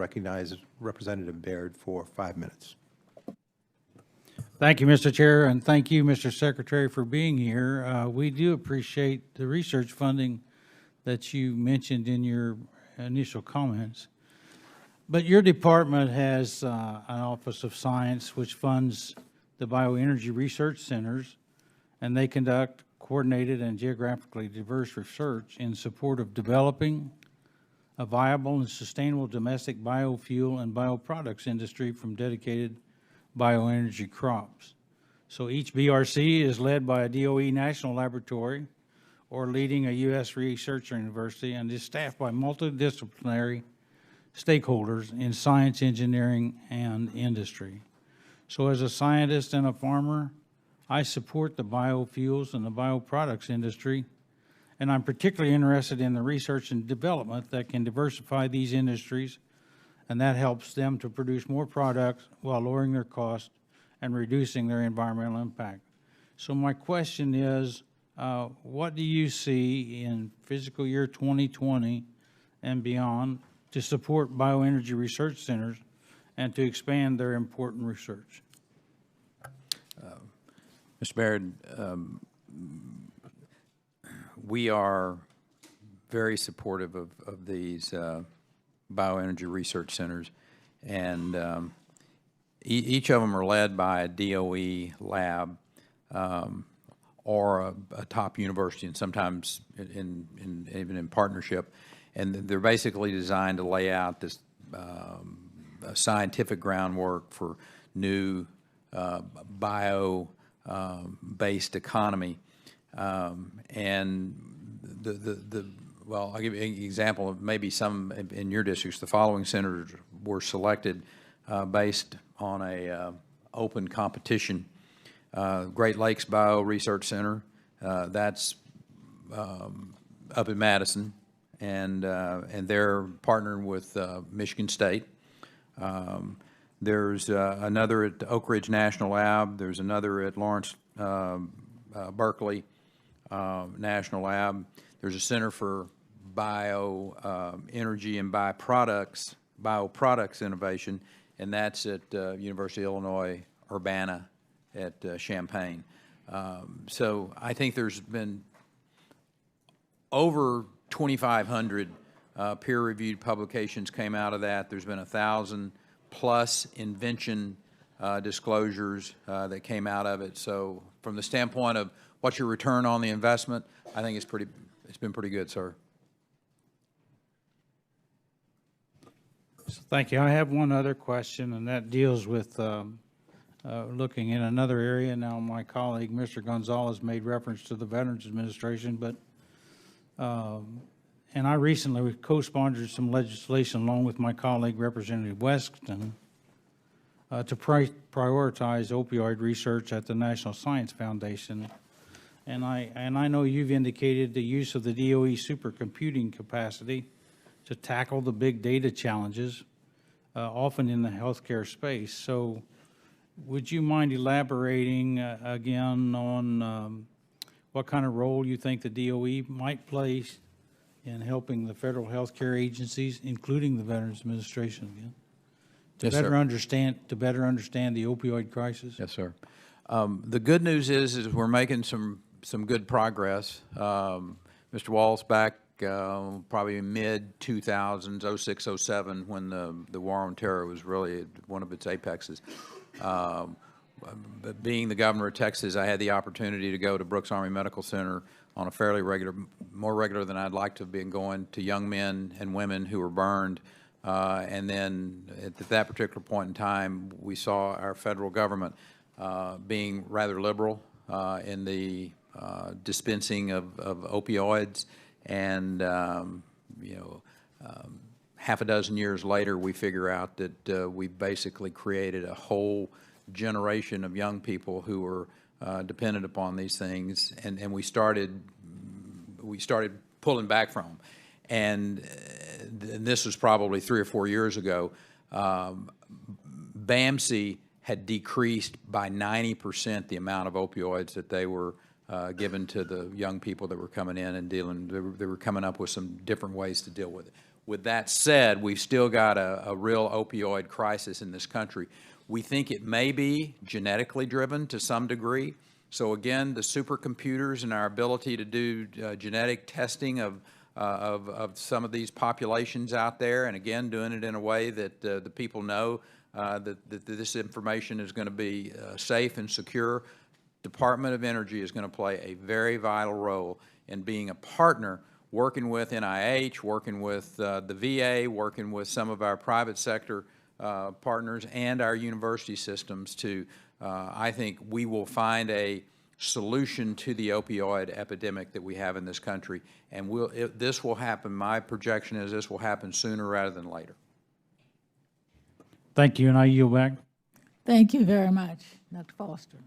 Recognize Representative Baird for 5 minutes. Thank you, Mr. Chair, and thank you, Mr. Secretary, for being here. We do appreciate the research funding that you mentioned in your initial comments. But your department has an Office of Science which funds the bioenergy research centers, and they conduct coordinated and geographically diverse research in support of developing a viable and sustainable domestic biofuel and bioproducts industry from dedicated bioenergy crops. So each BRC is led by a DOE national laboratory or leading a U.S. research university and is staffed by multidisciplinary stakeholders in science, engineering, and industry. So as a scientist and a farmer, I support the biofuels and the bioproducts industry, and I'm particularly interested in the research and development that can diversify these industries, and that helps them to produce more products while lowering their cost and reducing their environmental impact. So my question is, what do you see in fiscal year 2020 and beyond to support bioenergy research centers and to expand their important research? Mr. Baird, we are very supportive of these bioenergy research centers, and each of them are led by a DOE lab or a top university, and sometimes even in partnership. And they're basically designed to lay out this scientific groundwork for new bio-based economy. And well, I'll give you an example of maybe some in your districts. The following centers were selected based on a open competition. Great Lakes Bio Research Center, that's up in Madison, and they're partnering with Michigan State. There's another at Oak Ridge National Lab. There's another at Lawrence Berkeley National Lab. There's a Center for Bioenergy and Bioproducts Innovation, and that's at University of Illinois Urbana at Champaign. So I think there's been over 2,500 peer-reviewed publications came out of that. There's been 1,000+ invention disclosures that came out of it. So from the standpoint of what's your return on the investment, I think it's been pretty good, sir. Thank you. I have one other question, and that deals with looking in another area. Now, my colleague, Mr. Gonzalez, made reference to the Veterans Administration, but and I recently co-sponsored some legislation along with my colleague, Representative Weston, to prioritize opioid research at the National Science Foundation. And I know you've indicated the use of the DOE supercomputing capacity to tackle the big data challenges, often in the healthcare space. So would you mind elaborating again on what kind of role you think the DOE might play in helping the federal healthcare agencies, including the Veterans Administration, again, to Yes, better sir. understand the opioid crisis? Yes, sir. The good news is we're making some good progress. Mr. Walls, back probably mid-2000s, 06, 07, when the war on terror was really one of its apexes. But being the governor of Texas, I had the opportunity to go to Brooks Army Medical Center on a fairly regular, more regular than I'd like to have been going, to young men and women who were burned. And then at that particular point in time, we saw our federal government being rather liberal in the dispensing of opioids. And, half a dozen years later, we figure out that we basically created a whole generation of young people who were dependent upon these things, and we started pulling back from them. And this was probably 3 or 4 years ago. BAMC had decreased by 90% the amount of opioids that they were given to the young people that were coming in and dealing. They were coming up with some different ways to deal with it. With that said, we've still got a real opioid crisis in this country. We think it may be genetically driven to some degree. So again, the supercomputers and our ability to do genetic testing of some of these populations out there, and again, doing it in a way that the people know that this information is going to be safe and secure. Department of Energy is going to play a very vital role in being a partner, working with NIH, working with the VA, working with some of our private sector partners and our university systems to, I think we will find a solution to the opioid epidemic that we have in this country. And this will happen, my projection is this will happen sooner rather than later. Thank you, and I yield back. Thank you very much, Dr. Foster.